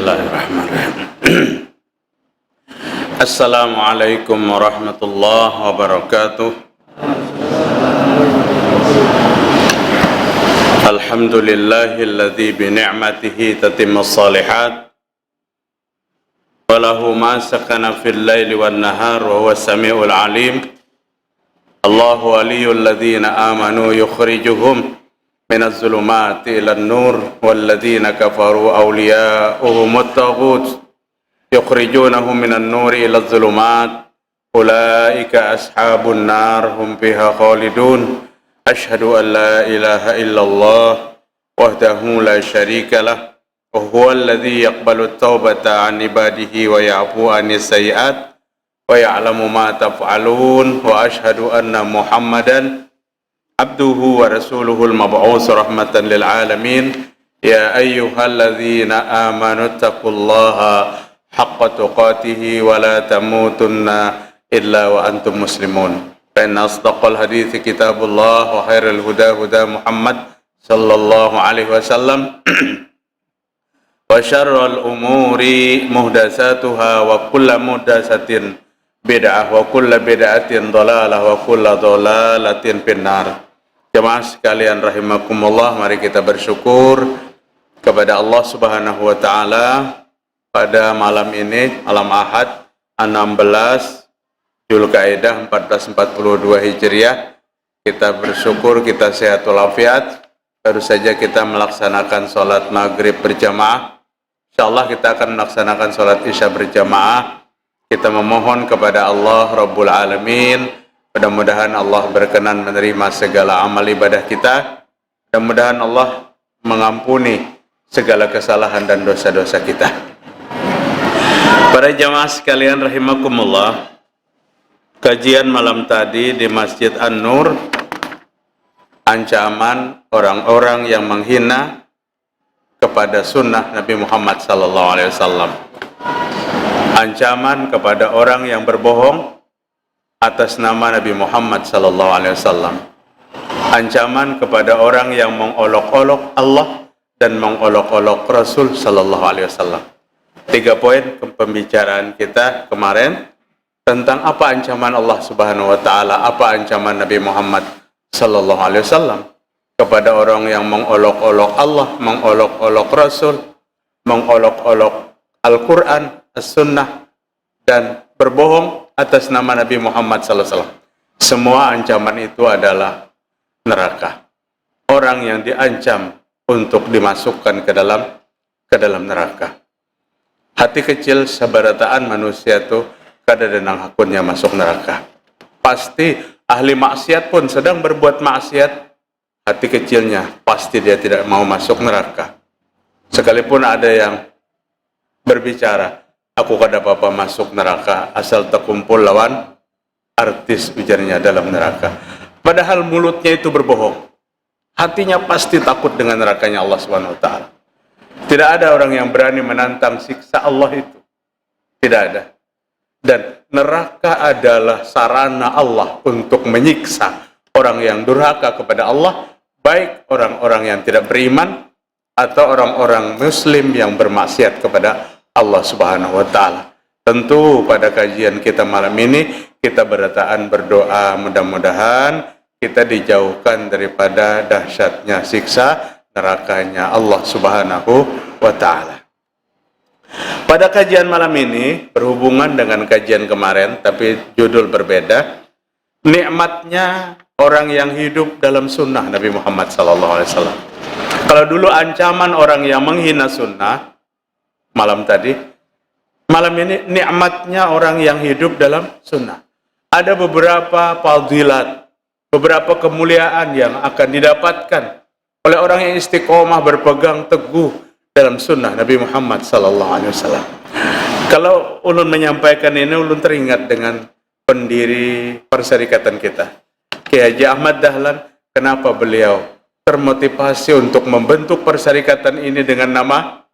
Bismillahirrahmanirrahim. Assalamualaikum warahmatullahi wabarakatuh. Alhamdulillahilladzi bi ni'matihi tatimmus shalihat wa lahu ma sakana fil laili wan nahar wa huwas samiul alim. Allahu waliyyul ladzina amanu yukhrijuhum minaz zulumati ilan nur walladzina kafaru awliya'uhumut taghut yukhrijunahum minan nuri ilaz zulumat ulaika ashabun nar hum fiha khalidun. Asyhadu an la ilaha illallah wahdahu la syarika lah wa huwa alladzi yaqbalu at-taubata 'an ibadihi wa ya'fu 'anis sayyi'at wa ya'lamu ma taf'alun wa asyhadu anna Muhammadan abduhu wa rasuluhul mab'us rahmatan lil alamin. Ya ayyuhalladzina amanu taqullaha haqqa tuqatih wa la tamutunna illa wa antum muslimun. Fa inna asdaqal hadithi kitabullah wa khairal huda huda Muhammad sallallahu alaihi wasallam wa syarrul umuri muhdatsatuha wa kullu muhdatsatin bid'ah wa kullu bid'atin dhalalah wa kullu dhalalatin finnar. Jemaah sekalian rahimakumullah, mari kita bersyukur kepada Allah Subhanahu wa taala pada malam ini, malam Ahad 16 Dzulqa'dah 1442 Hijriah. Kita bersyukur kita sehat walafiat. Baru saja kita melaksanakan sholat maghrib berjamaah. Insyaallah kita akan melaksanakan sholat isya berjamaah. Kita memohon kepada Allah Rabbul Alamin, mudah-mudahan Allah berkenan menerima segala amal ibadah kita. Mudah-mudahan Allah mengampuni segala kesalahan dan dosa-dosa kita. Para jamaah sekalian rahimakumullah, kajian malam tadi di Masjid An-Nur, ancaman orang-orang yang menghina kepada sunnah Nabi Muhammad SAW. Ancaman kepada orang yang berbohong atas nama Nabi Muhammad SAW. Ancaman kepada orang yang mengolok-olok Allah dan mengolok-olok Rasul SAW. 3 poin pembicaraan kita kemarin tentang apa ancaman Allah Subhanahu wa taala, apa ancaman Nabi Muhammad SAW kepada orang yang mengolok-olok Allah, mengolok-olok Rasul, mengolok-olok Al-Quran, As-Sunnah, dan berbohong atas nama Nabi Muhammad SAW. Semua ancaman itu adalah neraka. Orang yang diancam untuk dimasukkan ke dalam neraka. Hati kecil sabarataan manusia itu kadang-kadang hakunnya masuk neraka. Pasti ahli maksiat pun sedang berbuat maksiat, hati kecilnya pasti dia tidak mau masuk neraka. Sekalipun ada yang berbicara, aku kada apa-apa masuk neraka asal terkumpul lawan artis, ujarnya, dalam neraka. Padahal mulutnya itu berbohong. Hatinya pasti takut dengan nerakanya Allah Subhanahu wa taala. Tidak ada orang yang berani menantang siksa Allah itu. Tidak ada. Dan neraka adalah sarana Allah untuk menyiksa orang yang durhaka kepada Allah, baik orang-orang yang tidak beriman atau orang-orang muslim yang bermaksiat kepada Allah Subhanahu wa taala. Tentu pada kajian kita malam ini kita berataan berdoa mudah-mudahan kita dijauhkan daripada dahsyatnya siksa nerakanya Allah Subhanahu wa taala. Pada kajian malam ini berhubungan dengan kajian kemarin tapi judul berbeda. Nikmatnya orang yang hidup dalam sunnah Nabi Muhammad SAW. Kalau dulu ancaman orang yang menghina sunnah, malam ini nikmatnya orang yang hidup dalam sunnah. Ada beberapa fadilat, beberapa kemuliaan yang akan didapatkan oleh orang yang istiqomah berpegang teguh dalam sunnah Nabi Muhammad SAW. Kalau ulun menyampaikan ini, ulun teringat dengan pendiri perserikatan kita, Kiai Haji Ahmad Dahlan. Kenapa beliau termotivasi untuk membentuk perserikatan ini dengan nama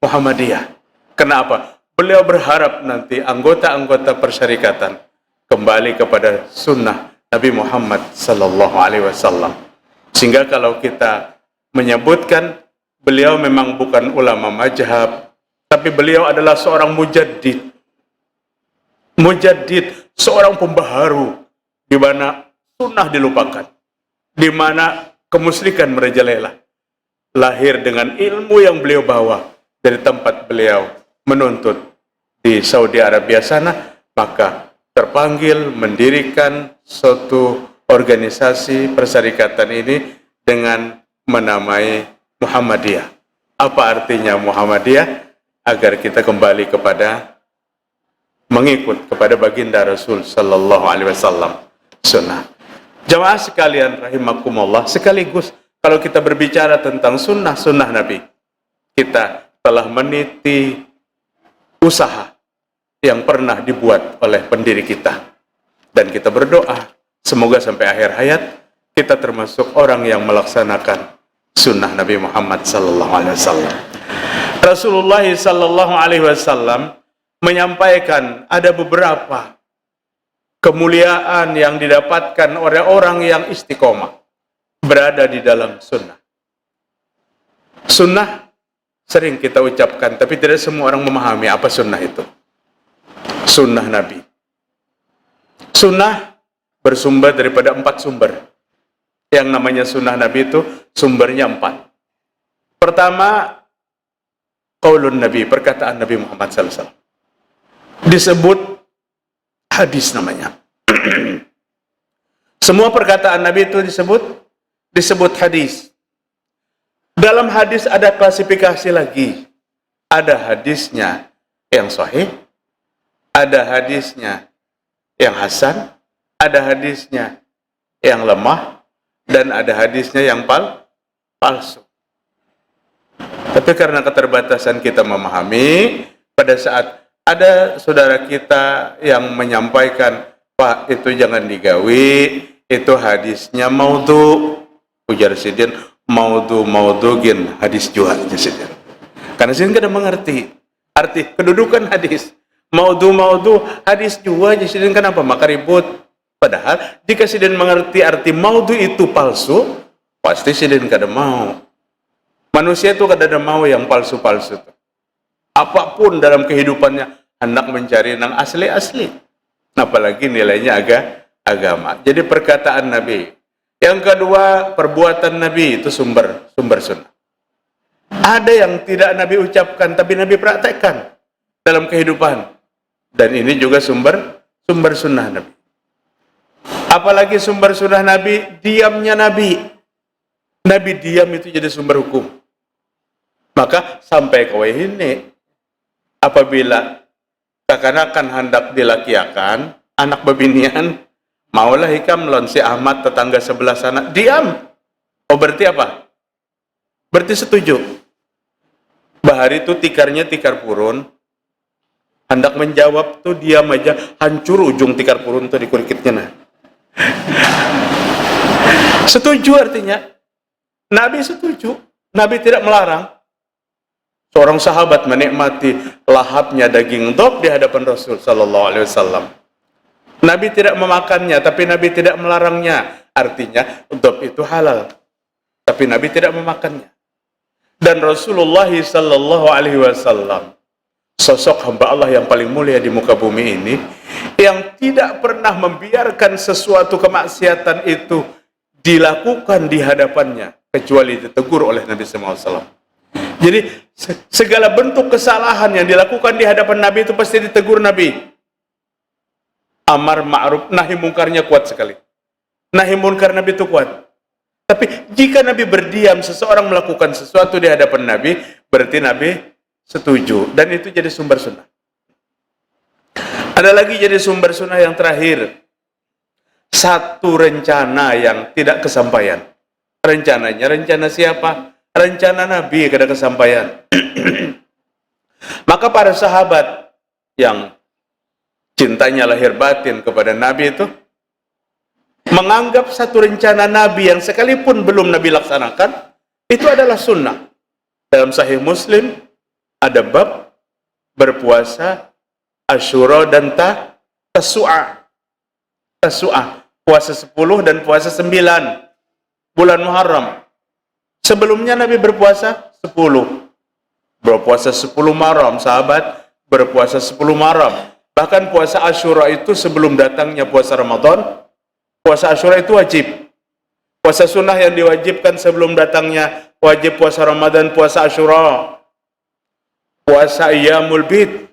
Muhammadiyah? Kenapa? Beliau berharap nanti anggota-anggota perserikatan kembali kepada sunnah Nabi Muhammad SAW. Sehingga kalau kita menyebutkan beliau memang bukan ulama mazhab, Tapi beliau adalah seorang mujaddid. Mujaddid, seorang pembaharu, di mana sunnah dilupakan, di mana kemusyrikan merajalela. Lahir dengan ilmu yang beliau bawa dari tempat beliau menuntut di Saudi Arabia sana, maka terpanggil mendirikan suatu organisasi persyarikatan ini dengan menamai Muhammadiyah. Apa artinya Muhammadiyah? Agar kita kembali kepada mengikut kepada baginda Rasul sallallahu alaihi wasallam, sunnah. Jamaah sekalian rahimakumullah, sekaligus kalau kita berbicara tentang sunnah Nabi, kita telah meniti usaha yang pernah dibuat oleh pendiri kita, dan kita berdoa semoga sampai akhir hayat kita termasuk orang yang melaksanakan sunnah Nabi Muhammad sallallahu alaihi wasallam. Rasulullah sallallahu alaihi wasallam menyampaikan ada beberapa kemuliaan yang didapatkan oleh orang yang istiqomah berada di dalam sunnah. Sunnah sering kita ucapkan, tapi tidak semua orang memahami apa sunnah itu. Sunnah Nabi. Sunnah bersumber daripada 4 sumber. Yang namanya sunnah Nabi itu sumbernya 4. Pertama, qaulun Nabi, perkataan Nabi Muhammad sallallahu alaihi wasallam. Disebut hadis namanya. Semua perkataan Nabi itu disebut hadis. Dalam hadis ada klasifikasi lagi. Ada hadisnya yang sahih, ada hadisnya yang hasan, ada hadisnya yang lemah, dan ada hadisnya yang palsu. Tapi karena keterbatasan kita memahami, pada saat ada saudara kita yang menyampaikan, Pak, itu jangan digawi, itu hadisnya maudhu. Ujar Sidin, maudhu-maudhugin hadis jua. Karena Sidin kada mengerti arti kedudukan hadis. Maudhu-maudhu hadis jua. Sidin kenapa? Maka ribut. Padahal jika Sidin mengerti arti maudhu itu palsu, pasti Sidin kada mau. Manusia itu kada ada mau yang palsu-palsu. Apapun dalam kehidupannya hendak mencari yang asli-asli. Apalagi nilainya agama. Jadi perkataan Nabi. Yang kedua, perbuatan Nabi itu sumber sunnah. Ada yang tidak Nabi ucapkan tapi Nabi praktekkan dalam kehidupan. Dan ini juga sumber sunnah Nabi. Apalagi sumber sunnah Nabi, diamnya Nabi. Nabi diam itu jadi sumber hukum. Maka sampai kau ini, apabila kekanakan hendak dilakiakan, anak bebinian, maulah hikam lon si Ahmad tetangga sebelah sana, diam. Oh berarti apa? Berarti setuju. Bahari itu tikarnya tikar purun, hendak menjawab tuh diam aja, hancur ujung tikar purun tuh di kurikitnya. Nah. Setuju artinya. Nabi setuju. Nabi tidak melarang. Seorang sahabat menikmati lahapnya daging dhab di hadapan Rasul sallallahu alaihi wasallam. Nabi tidak memakannya, tapi Nabi tidak melarangnya. Artinya dhab itu halal, tapi Nabi tidak memakannya. Dan Rasulullah sallallahu alaihi wasallam, sosok hamba Allah yang paling mulia di muka bumi ini, yang tidak pernah membiarkan sesuatu kemaksiatan itu dilakukan di hadapannya kecuali ditegur oleh Nabi sallallahu alaihi wasallam. Jadi segala bentuk kesalahan yang dilakukan di hadapan Nabi itu pasti ditegur Nabi. Amar ma'ruf nahi mungkarnya kuat sekali. Nahi munkar Nabi itu kuat. Tapi jika Nabi berdiam, seseorang melakukan sesuatu di hadapan Nabi, berarti Nabi setuju, dan itu jadi sumber sunnah. Ada lagi jadi sumber sunnah yang terakhir. Satu rencana yang tidak kesampaian. Rencananya rencana siapa? Rencana Nabi kada kesampaian. Maka para sahabat yang cintanya lahir batin kepada Nabi itu menganggap satu rencana Nabi yang sekalipun belum Nabi laksanakan itu adalah sunnah. Dalam Sahih Muslim ada bab berpuasa Asyura dan Tasu'a. Tasu'a, puasa 10 dan puasa 9 bulan Muharram. Sebelumnya Nabi berpuasa 10. Berpuasa 10 Muharram, sahabat berpuasa 10 Muharram. Bahkan puasa Asyura itu sebelum datangnya puasa Ramadan, puasa Asyura itu wajib. Puasa sunnah yang diwajibkan sebelum datangnya wajib puasa Ramadan, puasa Asyura. Puasa Ayyamul Bid,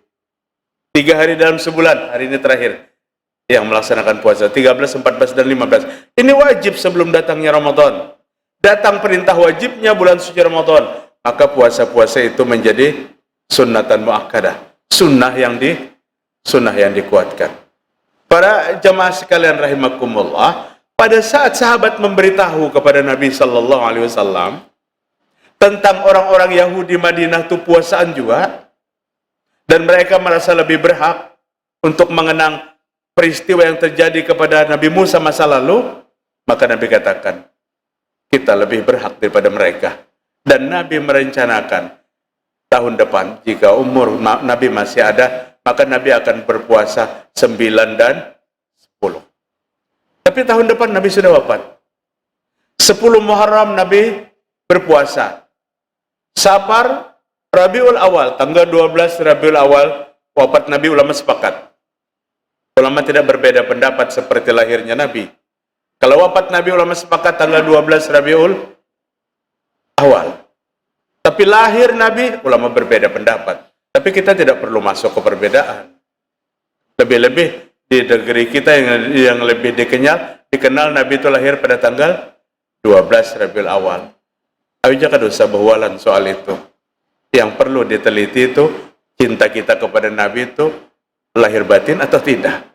3 hari dalam sebulan, hari ini terakhir yang melaksanakan puasa, 13, 14, dan 15. Ini wajib sebelum datangnya Ramadan. Datang perintah wajibnya bulan suci Ramadan, maka puasa-puasa itu menjadi sunnatan muakkadah, sunnah yang dikuatkan. Para jamaah sekalian rahimakumullah, pada saat sahabat memberitahu kepada Nabi sallallahu alaihi wasallam tentang orang-orang Yahudi Madinah itu puasaan juga, dan mereka merasa lebih berhak untuk mengenang peristiwa yang terjadi kepada Nabi Musa masa lalu, maka Nabi katakan, kita lebih berhak daripada mereka. Dan Nabi merencanakan tahun depan, jika umur Nabi masih ada, maka Nabi akan berpuasa 9 dan 10. Tapi tahun depan Nabi sudah wafat. 10 Muharram Nabi berpuasa. Safar, Rabiul Awal, tanggal 12 Rabiul Awal, wafat Nabi, ulama sepakat. Ulama tidak berbeda pendapat seperti lahirnya Nabi. Kalau wafat Nabi, ulama sepakat tanggal 12 Rabiul Awal. Tapi lahir Nabi, ulama berbeda pendapat. Tapi kita tidak perlu masuk ke perbedaan. Lebih-lebih di negeri kita yang lebih dikenal Nabi itu lahir pada tanggal 12 Rabiul Awal. Ayo jangan usah berwalan soal itu. Yang perlu diteliti itu, cinta kita kepada Nabi itu lahir batin atau tidak.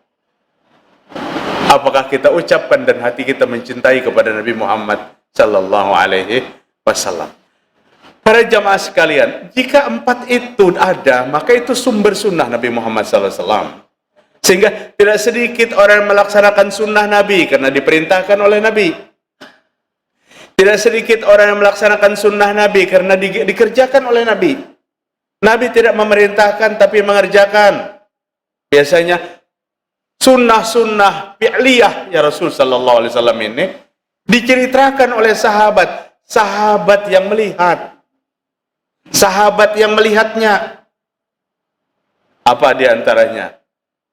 Apakah kita ucapkan dan hati kita mencintai kepada Nabi Muhammad sallallahu alaihi wasallam. Para jamaah sekalian, jika 4 itu ada, maka itu sumber sunnah Nabi Muhammad sallallahu alaihi wasallam. Sehingga tidak sedikit orang yang melaksanakan sunnah Nabi karena diperintahkan oleh Nabi. Tidak sedikit orang yang melaksanakan sunnah Nabi karena dikerjakan oleh Nabi. Nabi tidak memerintahkan tapi mengerjakan. Biasanya sunnah-sunnah fi'liyah ya Rasul sallallahu alaihi wasallam ini diceritakan oleh sahabat yang melihat. Sahabat yang melihatnya. Apa di antaranya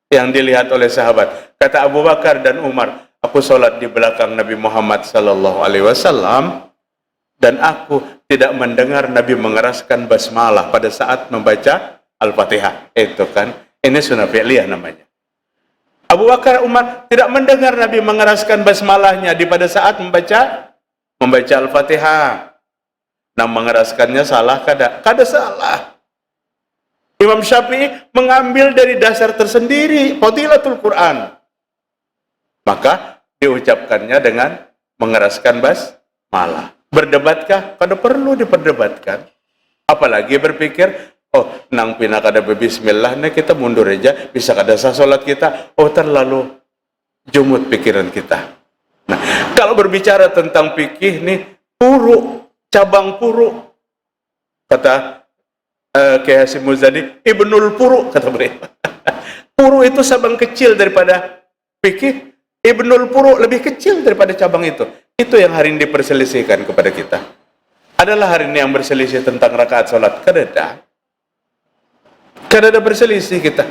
yang dilihat oleh sahabat? Kata Abu Bakar dan Umar, aku sholat di belakang Nabi Muhammad sallallahu alaihi wasallam dan aku tidak mendengar Nabi mengeraskan basmalah pada saat membaca Al-Fatihah. Itu kan, ini sunnah fi'liyah namanya. Abu Bakar, Umar tidak mendengar Nabi mengeraskan basmalahnya pada saat membaca Al-Fatihah. Nah, mengeraskannya salah kada salah. Imam Syafi'i mengambil dari dasar tersendiri, fadilatul Quran. Maka diucapkannya dengan mengeraskan basmalah. Berdebatkah? Kada perlu diperdebatkan. Apalagi berpikir, oh, nang pina kada bismillah, nah kita mundur aja, bisa kada sah salat kita. Oh, terlalu jumut pikiran kita. Nah, kalau berbicara tentang fikih nih, cabang puru, kata Kiai Hasyim Muzadi, Ibnul Puru, kata beliau. Puru itu cabang kecil daripada fikih. Ibnul Puru lebih kecil daripada cabang itu. Itu yang hari ini diperselisihkan kepada kita. Adalah hari ini yang berselisih tentang rakaat salat. Kada ada berselisih kita.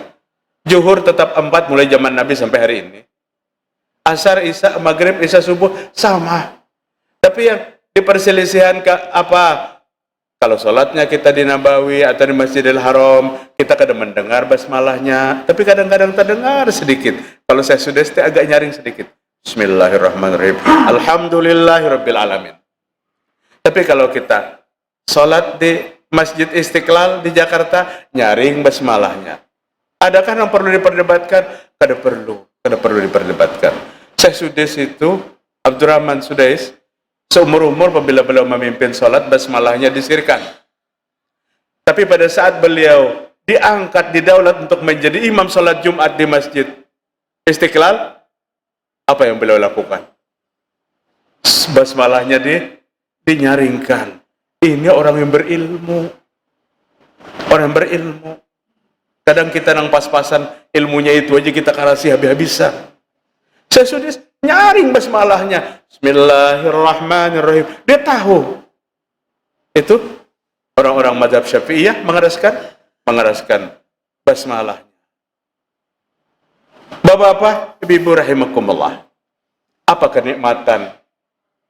Zuhur tetap 4 mulai zaman Nabi sampai hari ini. Asar, Isya, Maghrib, Isya, Subuh sama. Tapi yang diperselisihan apa? Kalau sholatnya kita di Nabawi atau di Masjidil Haram, kita kadang mendengar basmalahnya, tapi kadang-kadang terdengar sedikit. Kalau saya sudah agak nyaring sedikit. Bismillahirrahmanirrahim. Alhamdulillahirabbil alamin. Tapi kalau kita sholat di Masjid Istiqlal di Jakarta, nyaring basmalahnya. Adakah yang perlu diperdebatkan? Kada perlu diperdebatkan. Syekh Sudais itu, Abdurrahman Sudais, seumur-umur apabila beliau memimpin sholat, basmalahnya disirkan. Tapi pada saat beliau diangkat, didaulat untuk menjadi imam sholat Jumat di Masjid Istiqlal, apa yang beliau lakukan? Basmalahnya dinyaringkan. Ini orang yang berilmu. Orang yang berilmu. Kadang kita nang pas-pasan ilmunya itu aja kita karasi habis-habisan. Saya sudah nyaring basmalahnya. Bismillahirrahmanirrahim. Dia tahu. Itu orang-orang mazhab Syafi'iyah mengeraskan basmalah. Bapak-bapak, ibu-ibu rahimakumullah. Apa kenikmatan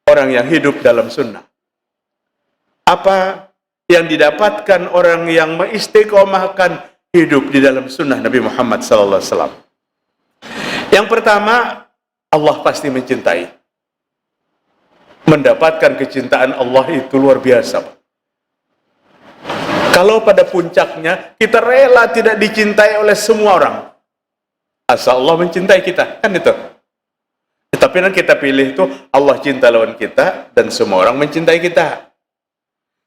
orang yang hidup dalam sunnah? Apa yang didapatkan orang yang mengistiqomahkan hidup di dalam sunnah Nabi Muhammad SAW? Yang pertama, Allah pasti mencintai. Mendapatkan kecintaan Allah itu luar biasa. Kalau pada puncaknya, kita rela tidak dicintai oleh semua orang. Asal Allah mencintai kita, kan itu. Tapi yang kita pilih itu, Allah cinta lawan kita, dan semua orang mencintai kita.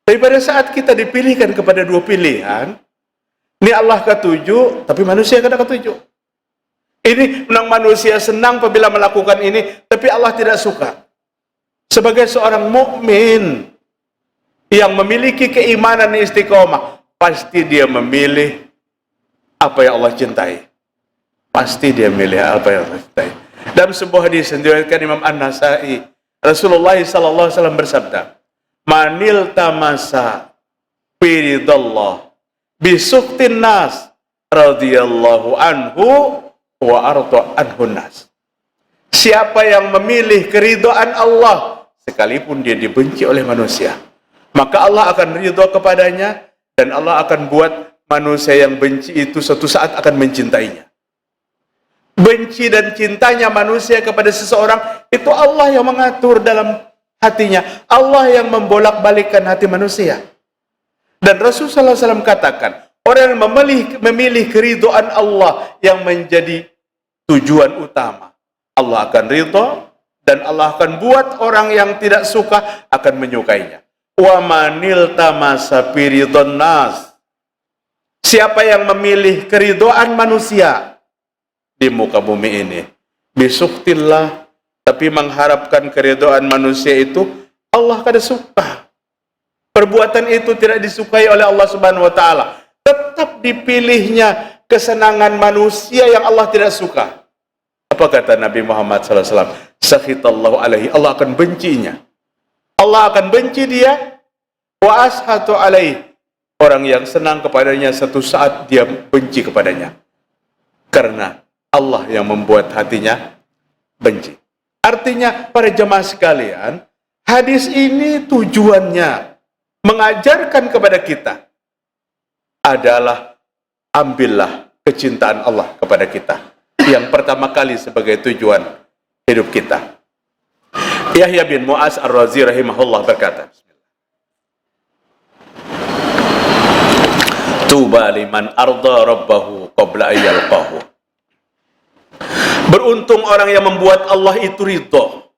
Tapi pada saat kita dipilihkan kepada dua pilihan, ini Allah ketujuh, tapi manusia kada ketujuh. Ini menang manusia senang apabila melakukan ini, tapi Allah tidak suka. Sebagai seorang mukmin yang memiliki keimanan istiqomah, pasti dia memilih apa yang Allah cintai. Pasti dia memilih apa yang Allah cintai. Dalam sebuah hadis yang diriwayatkan Imam An-Nasa'i, Rasulullah SAW bersabda, "Manil tamasa firidallah bisuktin nas radhiyallahu anhu wa arda anhu nas." Siapa yang memilih keridhaan Allah sekalipun dia dibenci oleh manusia, maka Allah akan ridha kepadanya, dan Allah akan buat manusia yang benci itu suatu saat akan mencintainya. Benci dan cintanya manusia kepada seseorang itu Allah yang mengatur dalam hatinya. Allah yang membolak-balikkan hati manusia. Dan Rasulullah SAW katakan, orang yang memilih keridhaan Allah yang menjadi tujuan utama, Allah akan ridha, dan Allah akan buat orang yang tidak suka akan menyukainya. Wa manil tamasa firidon nas. Siapa yang memilih keridhaan manusia di muka bumi ini, bisuktillah, tapi mengharapkan keridhaan manusia itu, Allah kada suka. Perbuatan itu tidak disukai oleh Allah Subhanahu wa taala. Tetap dipilihnya kesenangan manusia yang Allah tidak suka. Apa kata Nabi Muhammad SAW? Sakhitallahu alaihi, Allah akan bencinya. Allah akan benci dia. Wa ashatu alaihi, orang yang senang kepadanya satu saat dia benci kepadanya. Karena Allah yang membuat hatinya benci. Artinya, para jemaah sekalian, hadis ini tujuannya mengajarkan kepada kita adalah ambillah kecintaan Allah kepada kita. Yang pertama kali sebagai tujuan hidup kita. Yahya bin Mu'az Ar-Razi rahimahullah berkata, Tuba liman arda rabbahu qabla ayyalqahu. Beruntung orang yang membuat Allah itu ridho.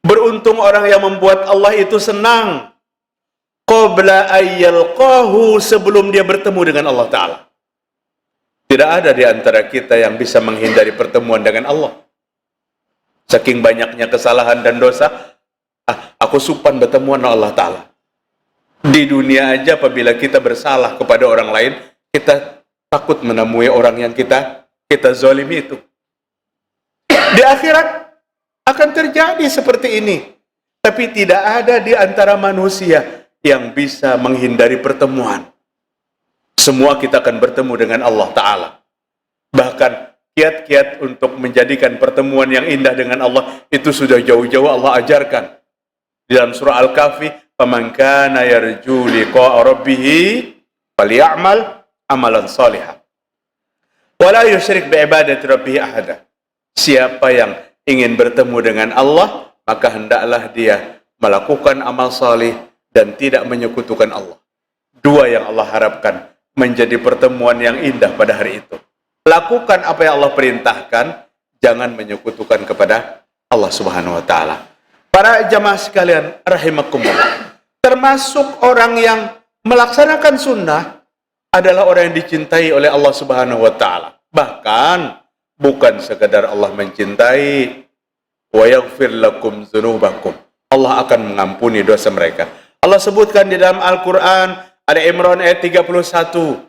Beruntung orang yang membuat Allah itu senang. Qabla ayyalqahu, sebelum dia bertemu dengan Allah Ta'ala. Tidak ada di antara kita yang bisa menghindari pertemuan dengan Allah. Saking banyaknya kesalahan dan dosa, aku supan bertemuan dengan Allah Ta'ala. Di dunia aja apabila kita bersalah kepada orang lain, kita takut menemui orang yang kita zalimi itu. Di akhirat akan terjadi seperti ini. Tapi tidak ada di antara manusia yang bisa menghindari pertemuan. Semua kita akan bertemu dengan Allah Ta'ala. Bahkan kiat-kiat untuk menjadikan pertemuan yang indah dengan Allah itu sudah jauh-jauh Allah ajarkan. Di dalam surah Al-Kahfi, "Faman kana yarju liqa'a rabbih falyamal amalan shalihan wa la yusyrik bi ibadati rabbih ahada." Siapa yang ingin bertemu dengan Allah, maka hendaklah dia melakukan amal salih dan tidak menyekutukan Allah. Dua yang Allah harapkan menjadi pertemuan yang indah pada hari itu. Lakukan apa yang Allah perintahkan, jangan menyekutukan kepada Allah Subhanahu wa taala. Para jamaah sekalian rahimakumullah, termasuk orang yang melaksanakan sunnah adalah orang yang dicintai oleh Allah Subhanahu wa taala. Bahkan bukan sekadar Allah mencintai, wa yaghfir lakum dzunubakum, Allah akan mengampuni dosa mereka. Allah sebutkan di dalam Al-Quran, ada Imran ayat 31.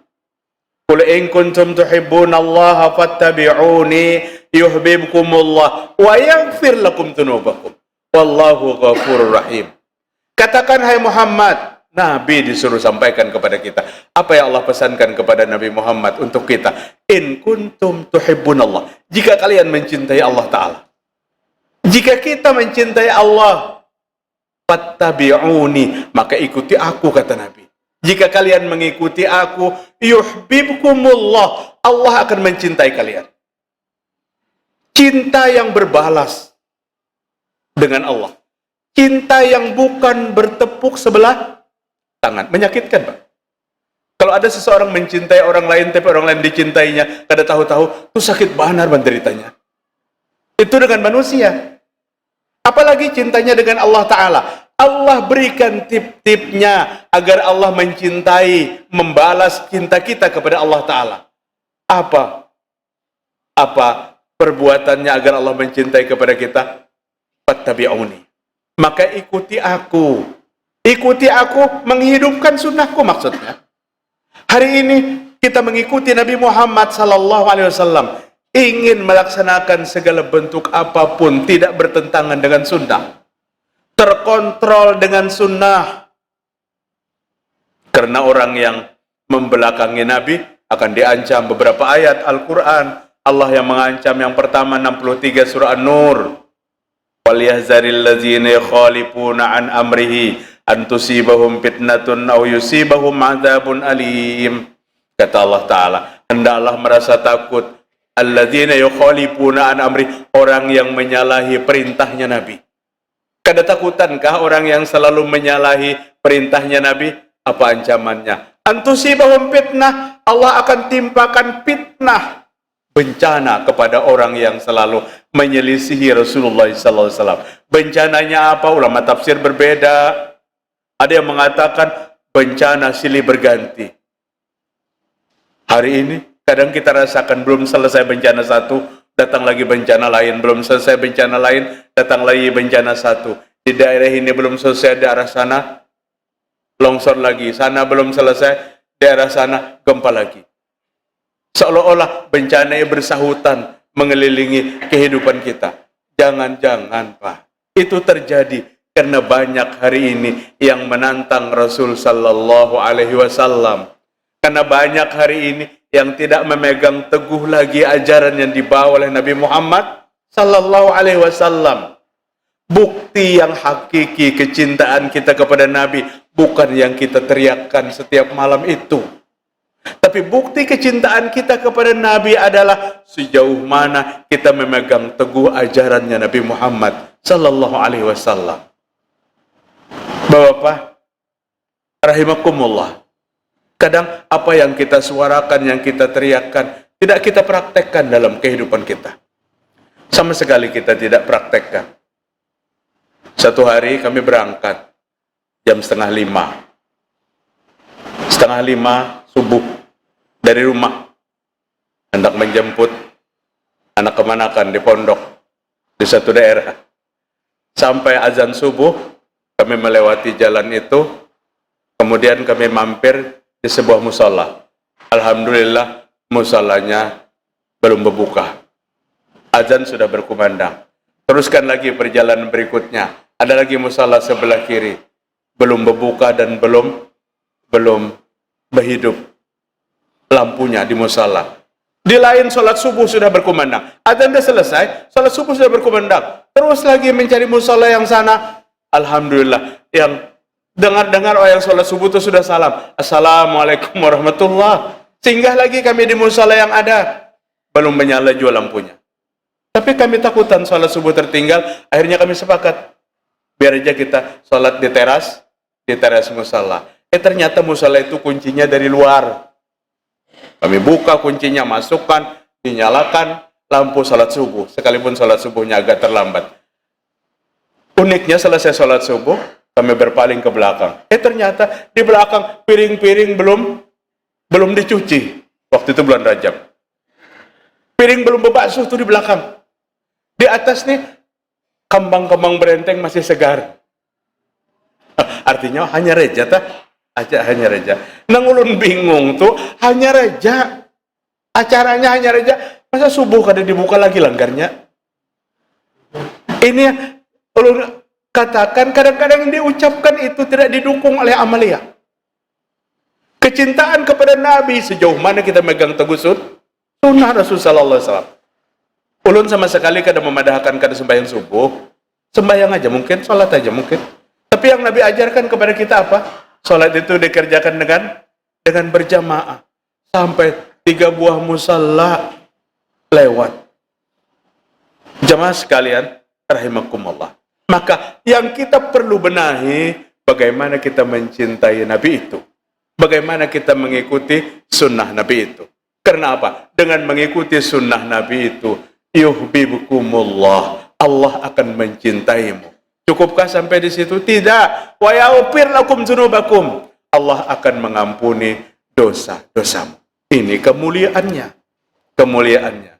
Qul in kuntum tuhibbunallaha fattabi'uni yuhibbukumullah wa yaghfir lakum dzunubakum wallahu ghafurur rahim. Katakan hai Muhammad, Nabi disuruh sampaikan kepada kita. Apa yang Allah pesankan kepada Nabi Muhammad untuk kita? In kuntum tuhibbunallah. Jika kalian mencintai Allah Ta'ala. Jika kita mencintai Allah, fattabi'uni, maka ikuti aku, kata Nabi. Jika kalian mengikuti aku, yuhibbukumullah, Allah akan mencintai kalian. Cinta yang berbalas dengan Allah. Cinta yang bukan bertepuk sebelah tangan. Menyakitkan, Pak. Kalau ada seseorang mencintai orang lain, tapi orang lain dicintainya, kada tahu-tahu, itu sakit banar menderitanya. Itu dengan manusia. Apalagi cintanya dengan Allah Ta'ala. Allah berikan tip-tipnya agar Allah mencintai, membalas cinta kita kepada Allah Ta'ala. Apa perbuatannya agar Allah mencintai kepada kita? Fattabi'uni. Maka ikuti aku. Ikuti aku, menghidupkan sunnahku maksudnya. Hari ini kita mengikuti Nabi Muhammad SAW, ingin melaksanakan segala bentuk apapun tidak bertentangan dengan sunnah, terkontrol dengan sunnah. Karena orang yang membelakangi Nabi akan diancam beberapa ayat Al-Quran. Allah yang mengancam yang pertama 63 surah An-Nur. وَلْيَحْذَرِ الَّذِينَ يُخَالِفُونَ عَنْ أَمْرِهِ أَنْ تُصِيبَهُمْ فِتْنَةٌ أَوْ يُصِيبَهُمْ عَذَابٌ أَلِيمٌ. Kata Allah Ta'ala, hendaklah merasa takut alladzina yukhalifuna an amri, orang yang menyalahi perintahnya Nabi. Kada takutankah orang yang selalu menyalahi perintahnya Nabi? Apa ancamannya? Antusibahum fitnah, Allah akan timpakan fitnah, bencana kepada orang yang selalu menyelisihi Rasulullah SAW. Bencananya apa? Ulama tafsir berbeda. Ada yang mengatakan bencana silih berganti. Hari ini kadang kita rasakan belum selesai bencana satu, datang lagi bencana lain, belum selesai bencana lain, datang lagi bencana satu. Di daerah ini belum selesai, daerah sana longsor lagi, sana belum selesai, daerah sana gempa lagi. Seolah-olah bencana bersahutan mengelilingi kehidupan kita. Jangan-jangan, Pak, itu terjadi karena banyak hari ini yang menantang Rasul Sallallahu Alaihi Wasallam. Karena banyak hari ini yang tidak memegang teguh lagi ajaran yang dibawa oleh Nabi Muhammad Sallallahu Alaihi Wasallam. Bukti yang hakiki kecintaan kita kepada Nabi bukan yang kita teriakkan setiap malam itu. Tapi bukti kecintaan kita kepada Nabi adalah sejauh mana kita memegang teguh ajarannya Nabi Muhammad Sallallahu Alaihi Wasallam. Bapak, rahimakumullah. Kadang apa yang kita suarakan, yang kita teriakkan, tidak kita praktekkan dalam kehidupan kita. Sama sekali kita tidak praktekkan. Satu hari kami berangkat jam 4:30. 4:30 subuh dari rumah, hendak menjemput anak kemanakan di pondok di satu daerah. Sampai azan subuh kami melewati jalan itu, kemudian kami mampir di sebuah musola. Alhamdulillah musolanya belum berbuka, azan sudah berkumandang. Teruskan lagi perjalanan berikutnya, ada lagi musola sebelah kiri, belum berbuka dan belum berhidup lampunya di musola. Di lain sholat subuh sudah berkumandang, azan sudah selesai, sholat subuh sudah berkumandang. Terus lagi mencari musola yang sana. Alhamdulillah, yang dengar-dengar yang sholat subuh itu sudah salam, Assalamualaikum warahmatullah. Singgah lagi kami di musola yang ada, belum menyala juga lampunya. Tapi kami takutan sholat subuh tertinggal. Akhirnya kami sepakat, biar aja kita sholat di teras musola. Ternyata musola itu kuncinya dari luar. Kami buka kuncinya, masukkan, dinyalakan lampu sholat subuh, sekalipun sholat subuhnya agak terlambat. Uniknya selesai sholat subuh, kami berpaling ke belakang. Ternyata di belakang piring-piring belum dicuci. Waktu itu bulan Rajab. Piring belum berbasuh tuh di belakang. Di atas nih kembang-kembang berenteng masih segar. Artinya hanya reja hanya reja. Nang ulun bingung tuh, hanya reja. Acaranya hanya reja. Masa subuh kada dibuka lagi langgarnya? Ini ulun katakan kadang-kadang yang diucapkan itu tidak didukung oleh amalia. Kecintaan kepada Nabi sejauh mana kita megang teguh sunnah Rasul sallallahu alaihi wasallam. Ulun sama sekali kada memadahkan kada sembahyang subuh, sembahyang aja mungkin, salat aja mungkin. Tapi yang Nabi ajarkan kepada kita apa? Salat itu dikerjakan dengan berjamaah sampai 3 buah musalla lewat. Jamaah sekalian, rahimakumullah. Maka yang kita perlu benahi, bagaimana kita mencintai Nabi itu. Bagaimana kita mengikuti sunnah Nabi itu. Karena apa? Dengan mengikuti sunnah Nabi itu, yuhibbukumullah. Allah akan mencintaimu. Cukupkah sampai di situ? Tidak. Wa yaghfir lakum dzunubakum. Allah akan mengampuni dosa-dosamu. Ini kemuliaannya. Kemuliaannya.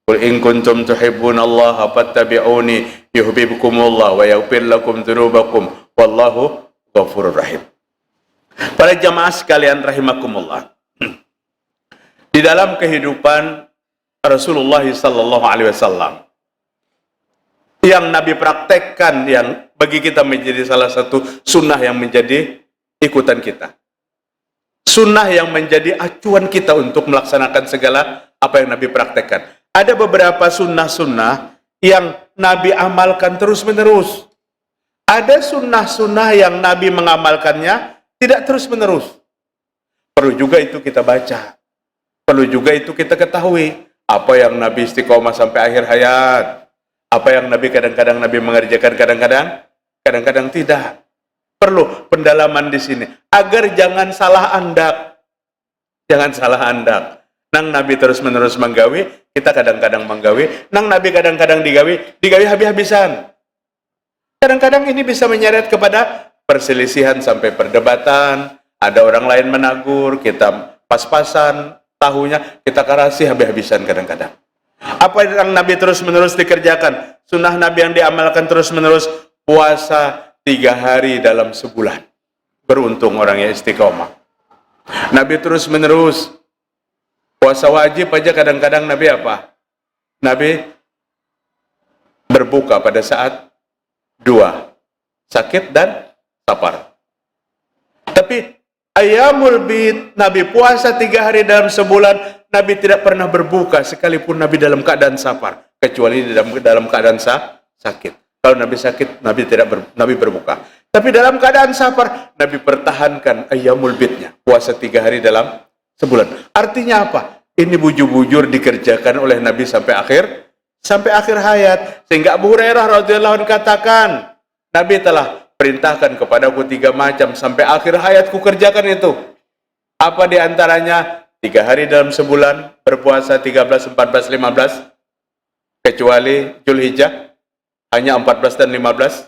Qul in kuntum tuhibbunallaha fattabi'uni yuhibbukumullah wa yaghfir lakum dzunubakum wallahu ghafurur rahim. Para jamaah sekalian rahimakumullah. Di dalam kehidupan Rasulullah sallallahu alaihi wasallam yang Nabi praktekkan, yang bagi kita menjadi salah satu sunnah yang menjadi ikutan kita. Sunnah yang menjadi acuan kita untuk melaksanakan segala apa yang Nabi praktekkan. Ada beberapa sunnah-sunnah yang Nabi amalkan terus-menerus. Ada sunnah-sunnah yang Nabi mengamalkannya tidak terus-menerus. Perlu juga itu kita baca. Perlu juga itu kita ketahui. Apa yang Nabi istiqomah sampai akhir hayat. Apa yang Nabi kadang-kadang Nabi mengerjakan, kadang-kadang tidak. Perlu pendalaman di sini. Agar jangan salah andak. Jangan salah andak. Nang Nabi terus-menerus menggawi, kita kadang-kadang menggawi. Nang Nabi kadang-kadang digawi habis-habisan. Kadang-kadang ini bisa menyeret kepada perselisihan sampai perdebatan. Ada orang lain menagur, kita pas-pasan, tahunya kita karasi habis-habisan kadang-kadang. Apa yang Nabi terus-menerus dikerjakan? Sunnah Nabi yang diamalkan terus-menerus, puasa 3 hari dalam sebulan. Beruntung orang yang istiqomah. Nabi terus-menerus puasa wajib aja kadang-kadang Nabi apa? Nabi berbuka pada saat 2, sakit dan safar. Tapi Ayyamul Bid, Nabi puasa 3 hari dalam sebulan, Nabi tidak pernah berbuka sekalipun Nabi dalam keadaan safar, kecuali dalam keadaan sakit. Kalau Nabi sakit, Nabi berbuka. Tapi dalam keadaan safar, Nabi pertahankan Ayyamul Bidnya, puasa 3 hari dalam sebulan. Artinya apa? Ini bujur-bujur dikerjakan oleh Nabi sampai akhir hayat. Sehingga Abu Hurairah radhiyallahu anhu katakan, Nabi telah perintahkan kepadaku 3 macam sampai akhir hayatku kerjakan itu. Apa di antaranya? 3 hari dalam sebulan berpuasa 13, 14, 15, kecuali Zulhijjah hanya 14 dan 15.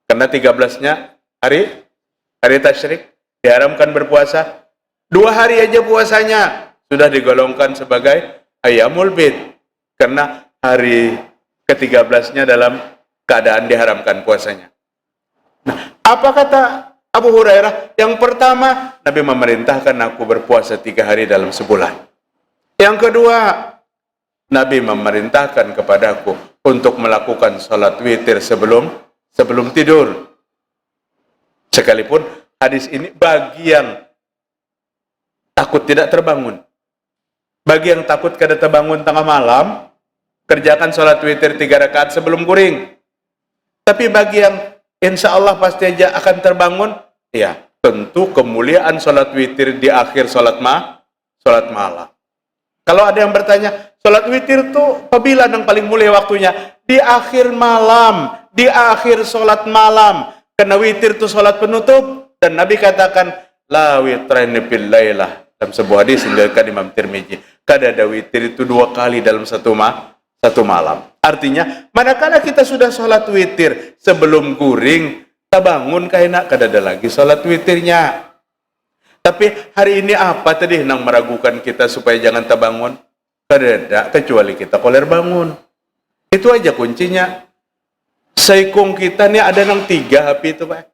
Karena 13-nya hari tasyrik diharamkan berpuasa. 2 hari aja puasanya sudah digolongkan sebagai Ayyamul Bid, karena hari ke-13-nya dalam keadaan diharamkan puasanya. Nah, apa kata Abu Hurairah? Yang pertama, Nabi memerintahkan aku berpuasa 3 hari dalam sebulan. Yang kedua, Nabi memerintahkan kepadaku untuk melakukan salat witir sebelum tidur. Sekalipun hadis ini bagi yang takut tidak terbangun, bagi yang takut kada terbangun tengah malam, kerjakan salat witir 3 rakaat sebelum kuring. Tapi bagi yang insya Allah pasti aja akan terbangun, ya tentu kemuliaan salat witir di akhir salat malam. Kalau ada yang bertanya, salat witir itu apabila yang paling mulia waktunya? Di akhir malam, di akhir salat malam. Karena witir itu salat penutup, dan Nabi katakan, la witraini fil lailah. Dalam sebuah hadis diriwayatkan Imam Tirmizi, kada ada witir itu 2 kali dalam satu malam. Artinya, manakala kita sudah salat witir sebelum guring, kita bangun kayak kada ada lagi salat witirnya. Tapi hari ini apa tadi nang meragukan kita supaya jangan terbangun? Kada ada, kecuali kita koler bangun. Itu aja kuncinya. Saikung kita nih ada nang 3 HP itu, Pak.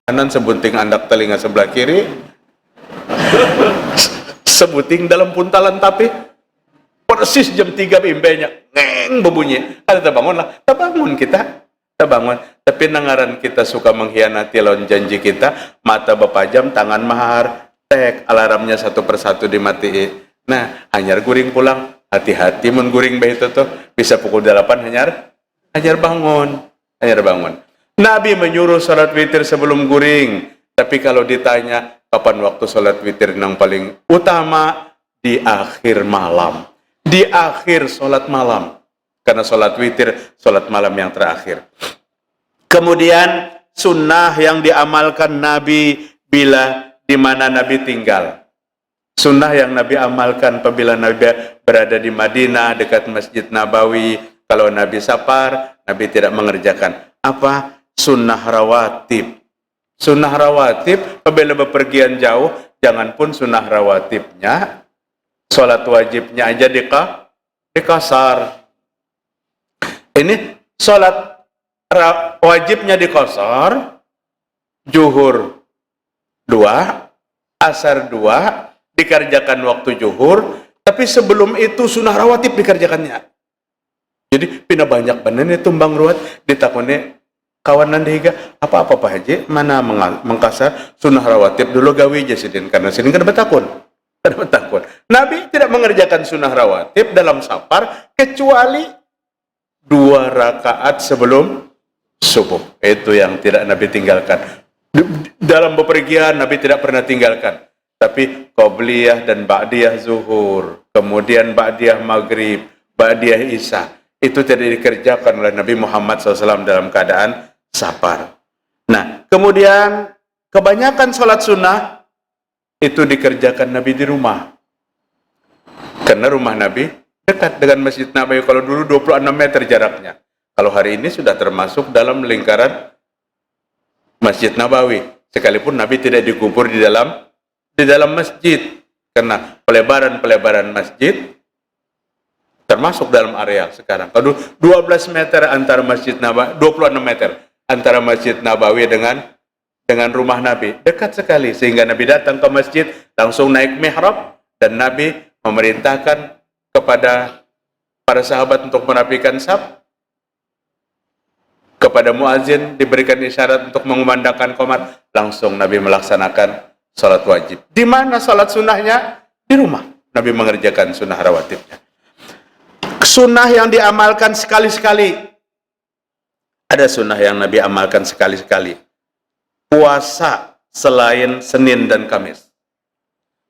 Kanan sebunting andak telinga sebelah kiri, sebuting dalam puntalan tapi persis jam 3 bimbenya ngeng berbunyi. Ada terbangun lah, terbangun kita, terbangun. Tapi nangaran kita suka mengkhianati lawan janji kita, mata bepajam, tangan mahar, tek, alarmnya satu persatu dimatiin. Nah, hanyar guring pulang, hati-hati mun guring begitu tuh, bisa pukul 8 hanyar bangun. Nabi menyuruh salat witir sebelum guring, tapi kalau ditanya kapan waktu salat witir yang paling utama, di akhir malam, di akhir salat malam, karena salat witir salat malam yang terakhir. Kemudian sunnah yang diamalkan Nabi bila di mana Nabi tinggal. Sunnah yang Nabi amalkan apabila Nabi berada di Madinah dekat Masjid Nabawi. Kalau Nabi safar, Nabi tidak mengerjakan. Apa? Sunnah rawatib. Sunnah rawatib apabila bepergian jauh, jangan pun sunnah rawatibnya, sholat wajibnya aja dikasar. Ini sholat wajibnya dikasar, zuhur 2, asar 2, dikerjakan waktu zuhur, tapi sebelum itu sunnah rawatib dikerjakannya. Jadi pindah banyak bener itu tumbang ruwat ditakoni kawanan dihiga apa-apa Pak Haji, mana mengkasar sunnah rawatib dulu gawi aja sidin, karena sidin kan betakun. Nabi tidak mengerjakan sunnah rawatib dalam safar kecuali 2 rakaat sebelum subuh. Itu yang tidak Nabi tinggalkan. Dalam bepergian Nabi tidak pernah tinggalkan. Tapi qobliyah dan ba'diyah zuhur, kemudian ba'diyah maghrib, ba'diyah isya, itu tidak dikerjakan oleh Nabi Muhammad SAW dalam keadaan safar. Nah, kemudian kebanyakan sholat sunnah itu dikerjakan Nabi di rumah. Karena rumah Nabi dekat dengan Masjid Nabawi. Kalau dulu 26 meter jaraknya. Kalau hari ini sudah termasuk dalam lingkaran Masjid Nabawi. Sekalipun Nabi tidak dikubur di dalam masjid. Karena pelebaran masjid termasuk dalam area sekarang. Kalau 12 meter antara Masjid Nabawi, 26 meter antara Masjid Nabawi dengan rumah Nabi. Dekat sekali. Sehingga Nabi datang ke masjid, langsung naik mihrab, dan Nabi memerintahkan kepada para sahabat untuk merapikan saf, kepada muazin diberikan isyarat untuk mengumandangkan qomat, langsung Nabi melaksanakan salat wajib. Di mana salat sunnahnya? Di rumah. Nabi mengerjakan sunnah rawatibnya. Sunnah yang diamalkan sekali-sekali. Ada sunnah yang Nabi amalkan sekali-sekali. Puasa selain Senin dan Kamis.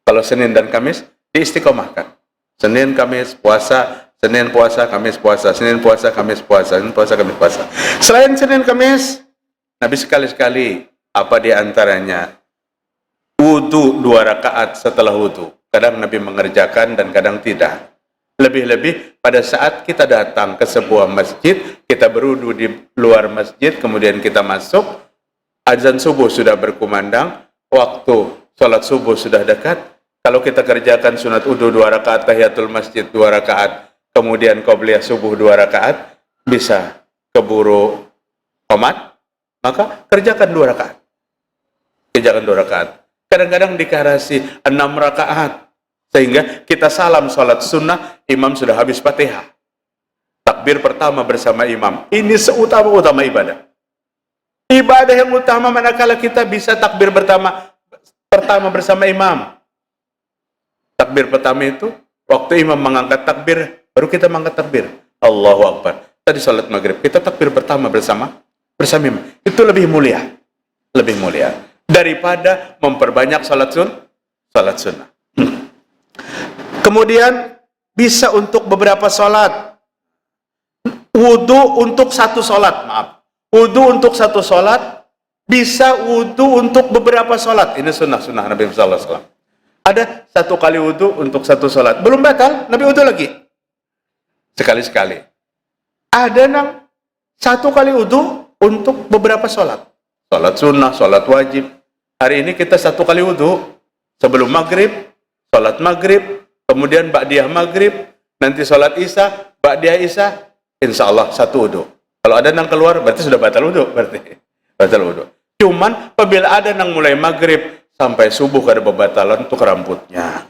Kalau Senin dan Kamis diistiqomahkan. Senin, Kamis, puasa, Senin puasa, Kamis puasa, Senin puasa, Kamis puasa, Senin puasa, Kamis puasa. Selain Senin, Kamis, Nabi sekali-sekali, apa di antaranya? Wudu 2 rakaat setelah wudu. Kadang Nabi mengerjakan dan kadang tidak. Lebih-lebih pada saat kita datang ke sebuah masjid, kita berwudu di luar masjid, kemudian kita masuk, azan subuh sudah berkumandang, waktu sholat subuh sudah dekat. Kalau kita kerjakan sunat wudu 2 rakaat, tahiyatul masjid 2 rakaat, kemudian qobliyah subuh 2 rakaat, bisa keburu qomat, maka kerjakan 2 rakaat. Kerjakan 2 rakaat. Kadang-kadang dikarasi 6 rakaat. Sehingga kita salam sholat sunnah, imam sudah habis Fatihah. Takbir pertama bersama imam. Ini seutama-utama ibadah. Ibadah yang utama manakala kita bisa takbir pertama bersama imam. Takbir pertama itu, waktu imam mengangkat takbir, baru kita mengangkat takbir. Allahu Akbar. Tadi sholat maghrib, kita takbir pertama bersama imam. Itu lebih mulia. Lebih mulia. Daripada memperbanyak sholat sunnah. Kemudian, bisa untuk beberapa sholat. Wudu untuk satu sholat, maaf. Wudu untuk satu sholat, bisa wudu untuk beberapa sholat. Ini sunnah Nabi sallallahu alaihi wasallam. Ada 1 kali wudu untuk 1 sholat. Belum batal, Nabi wudu lagi. Sekali-sekali. Ada 1 kali wudu untuk beberapa sholat. Sholat sunnah, sholat wajib. Hari ini kita 1 kali wudu. Sebelum maghrib, sholat maghrib. Kemudian ba'diyah maghrib. Nanti sholat isya, ba'diyah isya. Insya Allah 1 wudu. Kalau ada yang keluar, berarti sudah batal wudu. Batal wudu. Cuman, apabila ada yang mulai maghrib, sampai subuh kada bebatalan untuk rambutnya.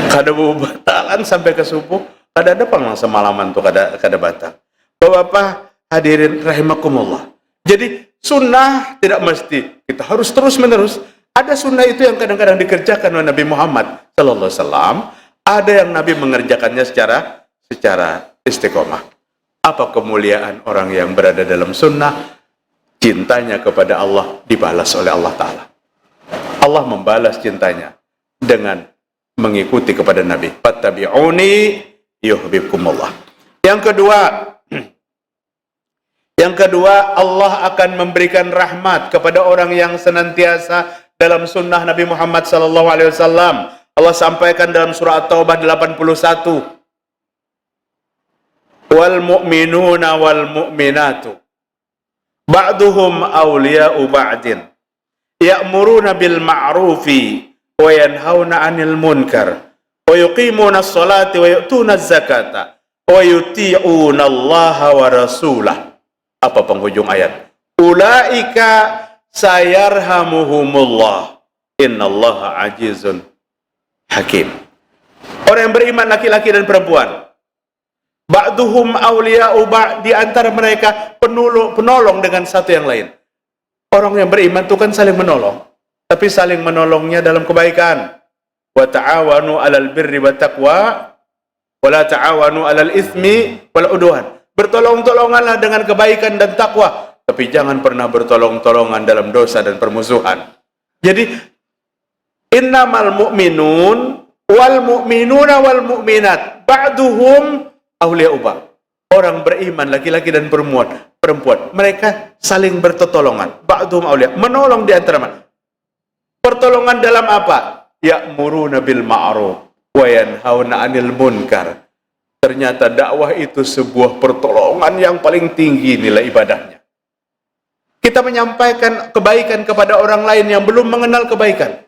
Kada bebatalan sampai ke subuh, kada ada pang semalaman tuh kada batal. Bapak hadirin rahimakumullah. Jadi sunnah tidak mesti kita harus terus-menerus. Ada sunnah itu yang kadang-kadang dikerjakan oleh Nabi Muhammad sallallahu alaihi wasallam, ada yang Nabi mengerjakannya secara istiqomah. Apa kemuliaan orang yang berada dalam sunnah? Cintanya kepada Allah dibalas oleh Allah Ta'ala. Allah membalas cintanya dengan mengikuti kepada Nabi. Fattabi'uni yuhibbukumullah. Yang kedua, Allah akan memberikan rahmat kepada orang yang senantiasa dalam sunnah Nabi Muhammad sallallahu alaihi wasallam. Allah sampaikan dalam surah At-Taubah 81. Wal mu'minuna wal mu'minatu ba'duhum awliya'u ba'din ya'muruna bil ma'rufi wa yanhauna 'anil munkar wa yuqimuna as-salata wa yu'tuna az-zakata wa yuti'una Allah wa rasulah. Apa penghujung ayat? Ulaika sayarhamuhumullah innallaha azizun hakim. Orang yang beriman laki-laki dan perempuan, ba'duhum awliya'u ba'd, di antara mereka penolong dengan satu yang lain. Orang yang beriman itu kan saling menolong, tapi saling menolongnya dalam kebaikan. Wa ta'awanu 'alal birri wat taqwa wa la ta'awanu 'alal itsmi wal 'udwan. Bertolong-tolonganlah dengan kebaikan dan takwa, tapi jangan pernah bertolong-tolongan dalam dosa dan permusuhan. Jadi innamal mu'minun wal mu'minuna wal mu'minat ba'duhum awliya'u ba'd. Orang beriman laki-laki dan perempuan, mereka saling bertolongan. Ba'duhum awliya, menolong di antara mereka. Pertolongan dalam apa? Ya'muruna bil ma'ruf wa yanhauna 'anil munkar. Ternyata dakwah itu sebuah pertolongan yang paling tinggi nilai ibadahnya. Kita menyampaikan kebaikan kepada orang lain yang belum mengenal kebaikan.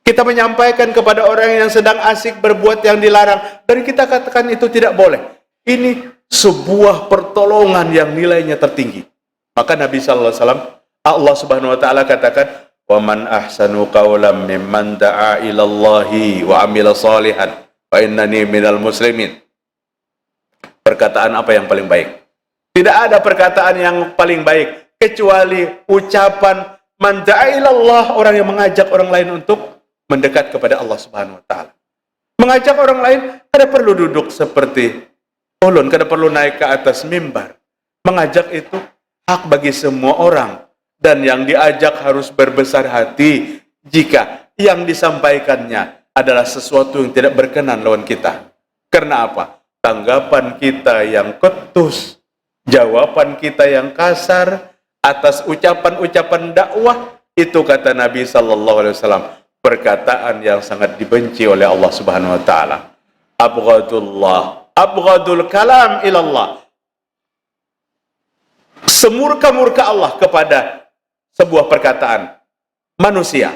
Kita menyampaikan kepada orang yang sedang asik berbuat yang dilarang, dan kita katakan itu tidak boleh. Ini sebuah pertolongan yang nilainya tertinggi. Maka Nabi sallallahu alaihi wasallam, Allah Subhanahu wa taala katakan, "Wa man ahsanu qawlan mimman da'a ila Allahi wa 'amila shalihan wa innani minal muslimin." Perkataan apa yang paling baik? Tidak ada perkataan yang paling baik kecuali ucapan man da'a ila Allah, orang yang mengajak orang lain untuk mendekat kepada Allah Subhanahu wa taala. Mengajak orang lain kada perlu duduk seperti ulun, kada perlu naik ke atas mimbar. Mengajak itu hak bagi semua orang, dan yang diajak harus berbesar hati jika yang disampaikannya adalah sesuatu yang tidak berkenan lawan kita. Karena apa? Tanggapan kita yang ketus, jawaban kita yang kasar atas ucapan-ucapan dakwah, itu kata Nabi sallallahu alaihi wasallam, perkataan yang sangat dibenci oleh Allah Subhanahu wa taala. Abghadul kalam ilallah. Semurka-murka Allah kepada sebuah perkataan manusia.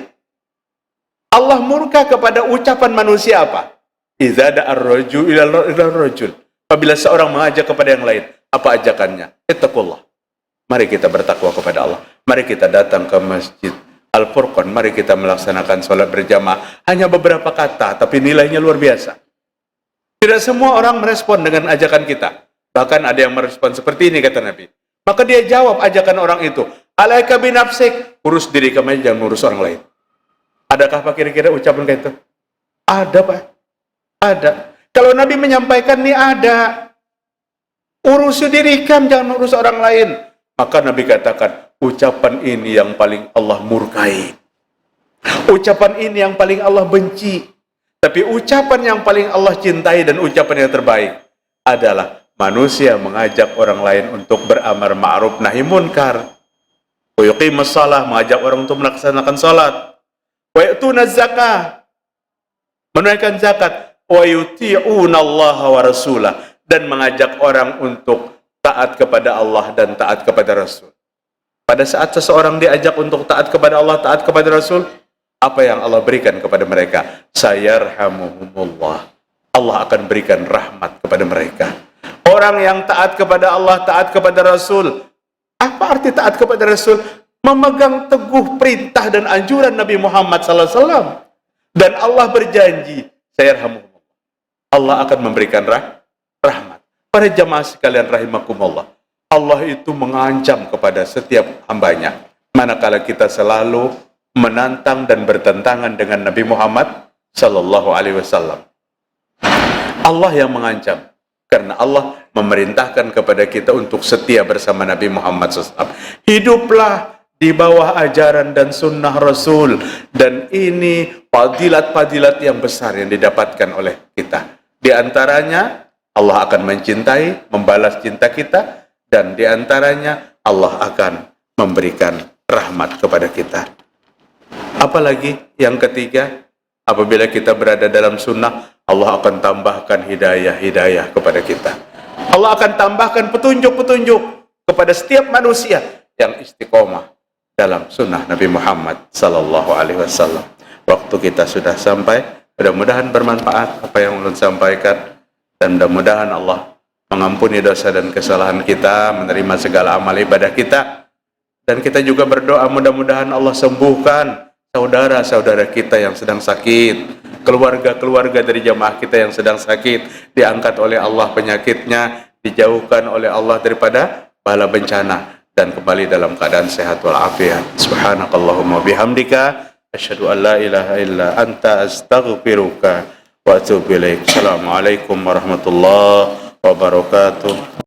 Allah murka kepada ucapan manusia apa? Idza da'ar rajul ila rajul. Apabila seorang mengajak kepada yang lain, apa ajakannya? Ittaqullah. Mari kita bertakwa kepada Allah. Mari kita datang ke Masjid Al-Furqan. Mari kita melaksanakan sholat berjamaah. Hanya beberapa kata, tapi nilainya luar biasa. Tidak semua orang merespon dengan ajakan kita. Bahkan ada yang merespon seperti ini, kata Nabi. Maka dia jawab ajakan orang itu, alaika binafsik, urus diri kamu, jangan urus orang lain. Adakah Pak kira-kira ucapan kayak itu? Ada Pak. Ada. Kalau Nabi menyampaikan ini ada. Urus diri kamu, jangan urus orang lain. Maka Nabi katakan, ucapan ini yang paling Allah murkai. Ucapan ini yang paling Allah benci. Tapi ucapan yang paling Allah cintai dan ucapan yang terbaik adalah manusia mengajak orang lain untuk beramar ma'ruf nahi munkar. Wa yuqimus shalah, mengajak orang untuk melaksanakan salat. Wa yu'tuna zakah, menunaikan zakat. Wa yuti'una Allah wa rasulah, dan mengajak orang untuk taat kepada Allah dan taat kepada Rasul. Pada saat seseorang diajak untuk taat kepada Allah, taat kepada Rasul, apa yang Allah berikan kepada mereka? Sayarhamuhumullah. Allah akan berikan rahmat kepada mereka. Orang yang taat kepada Allah, taat kepada Rasul. Apa arti taat kepada Rasul? Memegang teguh perintah dan anjuran Nabi Muhammad SAW. Dan Allah berjanji, sayarhamuhumullah, Allah akan memberikan rahmat. Para jamaah sekalian rahimakumullah, Allah itu mengancam kepada setiap hambanya. Manakala kita selalu menantang dan bertentangan dengan Nabi Muhammad sallallahu alaihi wasallam. Allah yang mengancam, karena Allah memerintahkan kepada kita untuk setia bersama Nabi Muhammad SAW. Hiduplah di bawah ajaran dan sunnah Rasul, dan ini fadilat-fadilat yang besar yang didapatkan oleh kita. Di antaranya Allah akan mencintai, membalas cinta kita, dan di antaranya Allah akan memberikan rahmat kepada kita. Apalagi yang ketiga, apabila kita berada dalam sunnah, Allah akan tambahkan hidayah-hidayah kepada kita. Allah akan tambahkan petunjuk-petunjuk kepada setiap manusia yang istiqomah dalam sunnah Nabi Muhammad sallallahu alaihi wasallam. Waktu kita sudah sampai, mudah-mudahan bermanfaat apa yang ulun sampaikan, dan mudah-mudahan Allah mengampuni dosa dan kesalahan kita, menerima segala amal ibadah kita, dan kita juga berdoa mudah-mudahan Allah sembuhkan saudara-saudara kita yang sedang sakit, keluarga-keluarga dari jamaah kita yang sedang sakit, diangkat oleh Allah penyakitnya, dijauhkan oleh Allah daripada bala bencana, dan kembali dalam keadaan sehat walafiat. Subhanakallahumma bihamdika, asyhadu an la ilaha illa anta, astaghfiruka wa atubu ilaik. Assalamualaikum warahmatullahi wabarakatuh.